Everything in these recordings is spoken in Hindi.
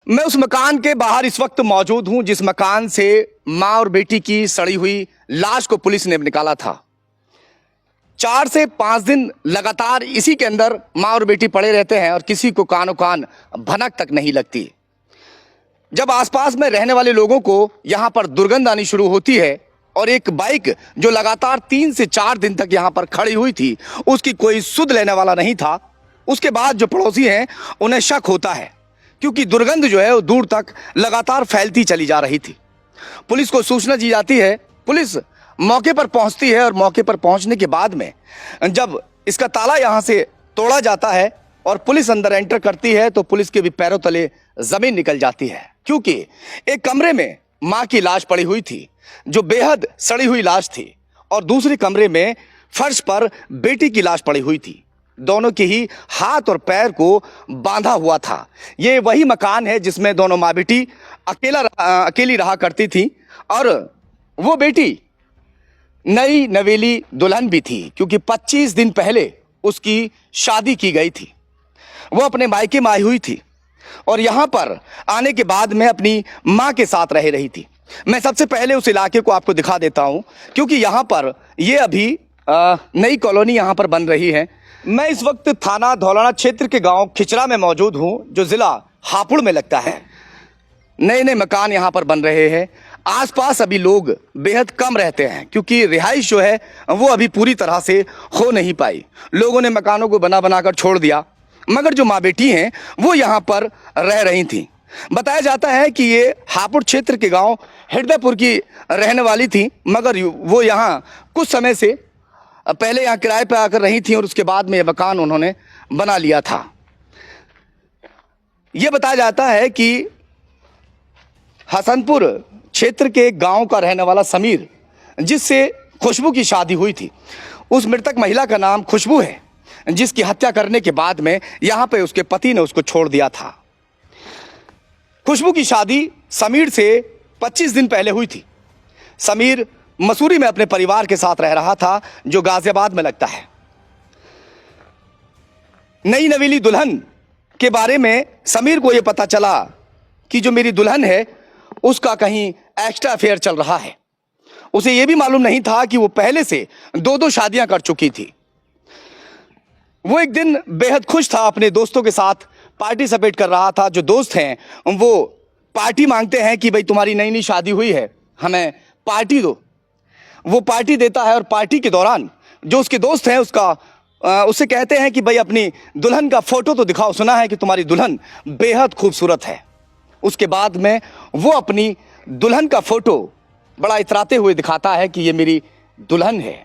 मैं उस मकान के बाहर इस वक्त मौजूद हूं जिस मकान से मां और बेटी की सड़ी हुई लाश को पुलिस ने निकाला था। 4 से 5 दिन लगातार इसी के अंदर मां और बेटी पड़े रहते हैं और किसी को कानो कान भनक तक नहीं लगती। जब आसपास में रहने वाले लोगों को यहां पर दुर्गंध आनी शुरू होती है और एक बाइक जो लगातार 3 से 4 दिन तक यहां पर खड़ी हुई थी, उसकी कोई सुध लेने वाला नहीं था। उसके बाद जो पड़ोसी हैं उन्हें शक होता है क्योंकि दुर्गंध जो है वो दूर तक लगातार फैलती चली जा रही थी। पुलिस को सूचना दी जाती है, पुलिस मौके पर पहुंचती है और मौके पर पहुंचने के बाद में जब इसका ताला यहां से तोड़ा जाता है और पुलिस अंदर एंटर करती है तो पुलिस के भी पैरों तले जमीन निकल जाती है क्योंकि एक कमरे में मां की लाश पड़ी हुई थी जो बेहद सड़ी हुई लाश थी और दूसरे कमरे में फर्श पर बेटी की लाश पड़ी हुई थी। दोनों के ही हाथ और पैर को बांधा हुआ था। ये वही मकान है जिसमें दोनों माँ बेटी अकेली रहा करती थी और वो बेटी नई नवेली दुल्हन भी थी क्योंकि 25 दिन पहले उसकी शादी की गई थी। वो अपने मायके में आई हुई थी और यहाँ पर आने के बाद में अपनी माँ के साथ रह रही थी। मैं सबसे पहले उस इलाके को आपको दिखा देता हूँ क्योंकि यहाँ पर ये अभी नई कॉलोनी यहाँ पर बन रही है। मैं इस वक्त थाना धौलाना क्षेत्र के गांव खिचरा में मौजूद हूं जो जिला हापुड़ में लगता है। नए नए मकान यहां पर बन रहे हैं। आसपास अभी लोग बेहद कम रहते हैं क्योंकि रिहाइश जो है वो अभी पूरी तरह से हो नहीं पाई। लोगों ने मकानों को बना बनाकर छोड़ दिया मगर जो माँ बेटी हैं वो यहाँ पर रह रही थी। बताया जाता है कि ये हापुड़ क्षेत्र के गाँव हृदयपुर की रहने वाली थी मगर वो यहाँ कुछ समय से पहले यहाँ किराए पर आकर रही थी और उसके बाद में यह मकान उन्होंने बना लिया था। यह बताया जाता है कि हसनपुर क्षेत्र के गांव का रहने वाला समीर जिससे खुशबू की शादी हुई थी, उस मृतक महिला का नाम खुशबू है जिसकी हत्या करने के बाद में यहां पे उसके पति ने उसको छोड़ दिया था। खुशबू की शादी समीर से 25 दिन पहले हुई थी। समीर मसूरी में अपने परिवार के साथ रह रहा था जो गाजियाबाद में लगता है। नई नवेली दुल्हन के बारे में समीर को यह पता चला कि जो मेरी दुल्हन है उसका कहीं एक्स्ट्रा अफेयर चल रहा है। उसे यह भी मालूम नहीं था कि वो पहले से 2 शादियां कर चुकी थी। वो एक दिन बेहद खुश था, अपने दोस्तों के साथ पार्टी सपेट कर रहा था। जो दोस्त हैं वो पार्टी मांगते हैं कि भाई तुम्हारी नई नई शादी हुई है, हमें पार्टी दो। वो पार्टी देता है और पार्टी के दौरान जो उसके दोस्त हैं उससे कहते हैं कि भाई अपनी दुल्हन का फोटो तो दिखाओ, सुना है कि तुम्हारी दुल्हन बेहद खूबसूरत है। उसके बाद में वो अपनी दुल्हन का फोटो बड़ा इतराते हुए दिखाता है कि ये मेरी दुल्हन है।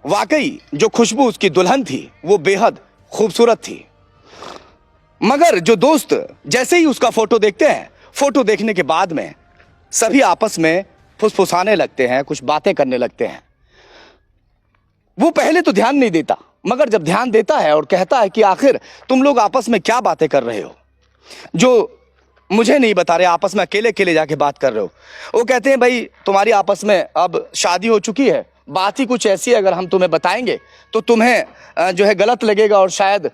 वाकई जो खुशबू उसकी दुल्हन थी वो बेहद खूबसूरत थी मगर जो दोस्त जैसे ही उसका फोटो देखते हैं, फोटो देखने के बाद में सभी आपस में फुसफुसाने लगते हैं, कुछ बातें करने लगते हैं। वो पहले तो ध्यान नहीं देता मगर जब ध्यान देता है और कहता है कि आखिर तुम लोग आपस में क्या बातें कर रहे हो जो मुझे नहीं बता रहे, आपस में अकेले अकेले जाके बात कर रहे हो। वो कहते हैं भाई तुम्हारी आपस में अब शादी हो चुकी है, बात ही कुछ ऐसी है, अगर हम तुम्हें बताएंगे तो तुम्हें जो है गलत लगेगा और शायद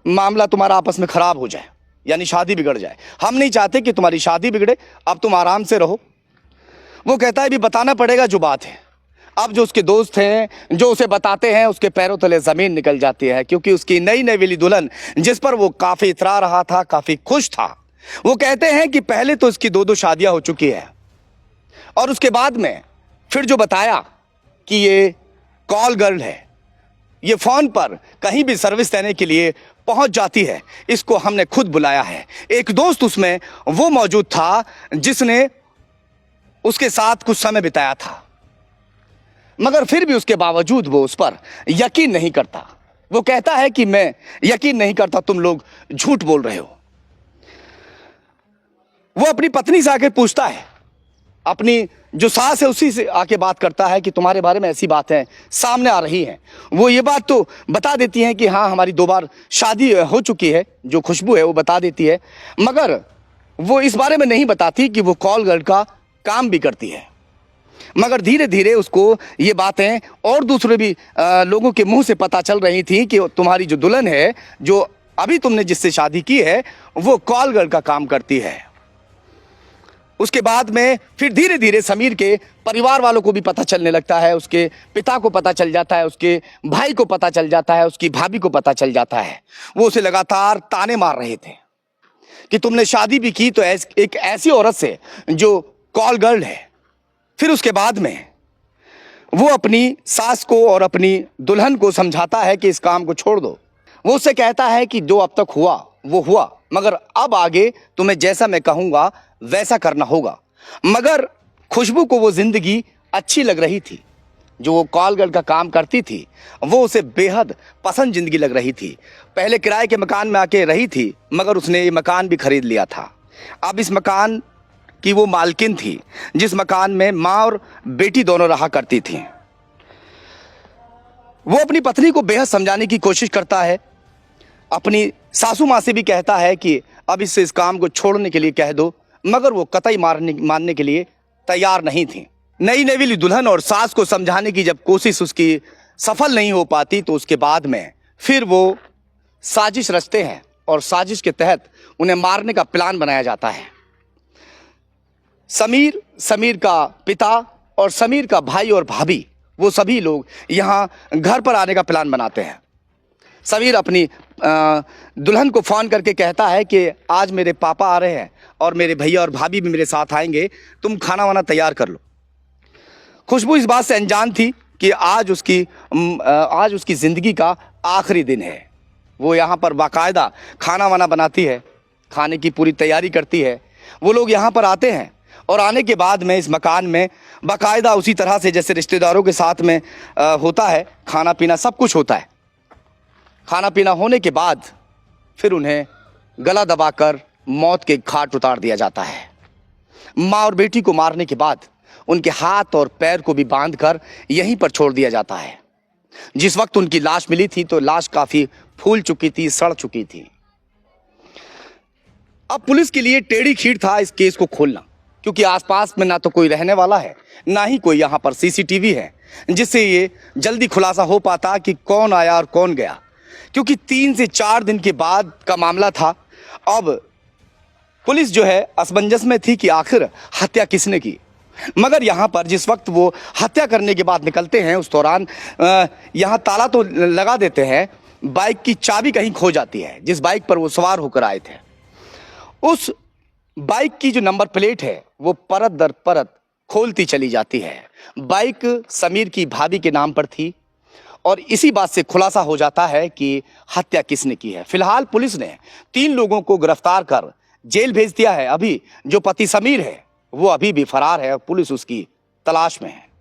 मामला तुम्हारा आपस में खराब हो जाए, यानी शादी बिगड़ जाए। हम नहीं चाहते कि तुम्हारी शादी बिगड़े, अब तुम आराम से रहो। वो कहता है भी बताना पड़ेगा जो बात है। अब जो उसके दोस्त हैं जो उसे बताते हैं उसके पैरों तले जमीन निकल जाती है क्योंकि उसकी नई नवेली दुल्हन जिस पर वो काफी इतरा रहा था, काफी खुश था, वो कहते हैं कि पहले तो इसकी 2 शादियां हो चुकी है और उसके बाद में फिर जो बताया कि ये कॉल गर्ल है, ये फोन पर कहीं भी सर्विस देने के लिए पहुंच जाती है, इसको हमने खुद बुलाया है। एक दोस्त उसमें वो मौजूद था जिसने उसके साथ कुछ समय बिताया था मगर फिर भी उसके बावजूद वो उस पर यकीन नहीं करता। वो कहता है कि मैं यकीन नहीं करता, तुम लोग झूठ बोल रहे हो। वो अपनी पत्नी से आके पूछता है, अपनी जो सास है उसी से आके बात करता है कि तुम्हारे बारे में ऐसी बातें सामने आ रही हैं। वो ये बात तो बता देती हैं कि हाँ हमारी 2 बार शादी हो चुकी है। जो खुशबू है वो बता देती है मगर वो इस बारे में नहीं बताती कि वो कॉल गर्ल का काम भी करती है। मगर धीरे धीरे उसको ये बातें और दूसरे भी लोगों के मुंह से पता चल रही थी कि तुम्हारी जो दुल्हन है, जो अभी तुमने जिससे शादी की है, वो कॉल गर्ल का काम करती है। उसके बाद में फिर धीरे धीरे समीर के परिवार वालों को भी पता चलने लगता है, उसके पिता को पता चल जाता है, उसके भाई को पता चल जाता है, उसकी भाभी को पता चल जाता है। वो उसे लगातार ताने मार रहे थे कि तुमने शादी भी की तो एक ऐसी औरत से जो कॉल गर्ल है। फिर उसके बाद में वो अपनी सास को और अपनी दुल्हन को समझाता है कि इस काम को छोड़ दो। वो उससे कहता है कि जो अब तक हुआ वो हुआ, मगर अब आगे तुम्हें जैसा मैं कहूँगा वैसा करना होगा। मगर खुशबू को वो जिंदगी अच्छी लग रही थी, जो वो कॉल गर्ल का काम करती थी वो उसे बेहद पसंद जिंदगी लग रही थी। पहले किराए के मकान में आके रही थी, मगर उसने ये मकान भी खरीद लिया था। अब इस मकान की वो मालकिन थी, जिस मकान में माँ और बेटी दोनों रहा करती थी। वो अपनी पत्नी को बेहद समझाने की कोशिश करता है, अपनी सासू माँ से भी कहता है कि अब इससे इस काम को छोड़ने के लिए कह दो, मगर वो कतई मानने के लिए तैयार नहीं थी। नई नवीली दुल्हन और सास को समझाने की जब कोशिश उसकी सफल नहीं हो पाती तो उसके बाद में फिर वो साजिश रचते हैं और साजिश के तहत उन्हें मारने का प्लान बनाया जाता है। समीर का पिता और समीर का भाई और भाभी, वो सभी लोग यहाँ घर पर आने का प्लान बनाते हैं। समीर अपनी दुल्हन को फ़ोन करके कहता है कि आज मेरे पापा आ रहे हैं और मेरे भैया और भाभी भी मेरे साथ आएंगे, तुम खाना वाना तैयार कर लो। खुशबू इस बात से अनजान थी कि आज उसकी ज़िंदगी का आखिरी दिन है। वो यहाँ पर बाकायदा खाना वाना बनाती है, खाने की पूरी तैयारी करती है। वो लोग यहाँ पर आते हैं और आने के बाद में इस मकान में बाकायदा उसी तरह से जैसे रिश्तेदारों के साथ में होता है, खाना पीना सब कुछ होता है। खाना पीना होने के बाद फिर उन्हें गला दबाकर मौत के घाट उतार दिया जाता है। माँ और बेटी को मारने के बाद उनके हाथ और पैर को भी बांधकर यहीं पर छोड़ दिया जाता है। जिस वक्त उनकी लाश मिली थी तो लाश काफी फूल चुकी थी, सड़ चुकी थी। अब पुलिस के लिए टेढ़ी खीर था इस केस को खोलना, क्योंकि आसपास में ना तो कोई रहने वाला है, ना ही कोई यहाँ पर सीसीटीवी है जिससे ये जल्दी खुलासा हो पाता कि कौन आया और कौन गया, क्योंकि 3 से 4 दिन के बाद का मामला था। अब पुलिस जो है असमंजस में थी कि आखिर हत्या किसने की। मगर यहाँ पर जिस वक्त वो हत्या करने के बाद निकलते हैं उस दौरान यहाँ ताला तो लगा देते हैं, बाइक की चाबी कहीं खो जाती है जिस बाइक पर वो सवार होकर आए थे। उस बाइक की जो नंबर प्लेट है वो परत दर परत खोलती चली जाती है। बाइक समीर की भाभी के नाम पर थी और इसी बात से खुलासा हो जाता है कि हत्या किसने की है। फिलहाल पुलिस ने 3 लोगों को गिरफ्तार कर जेल भेज दिया है। अभी जो पति समीर है वो अभी भी फरार है और पुलिस उसकी तलाश में है।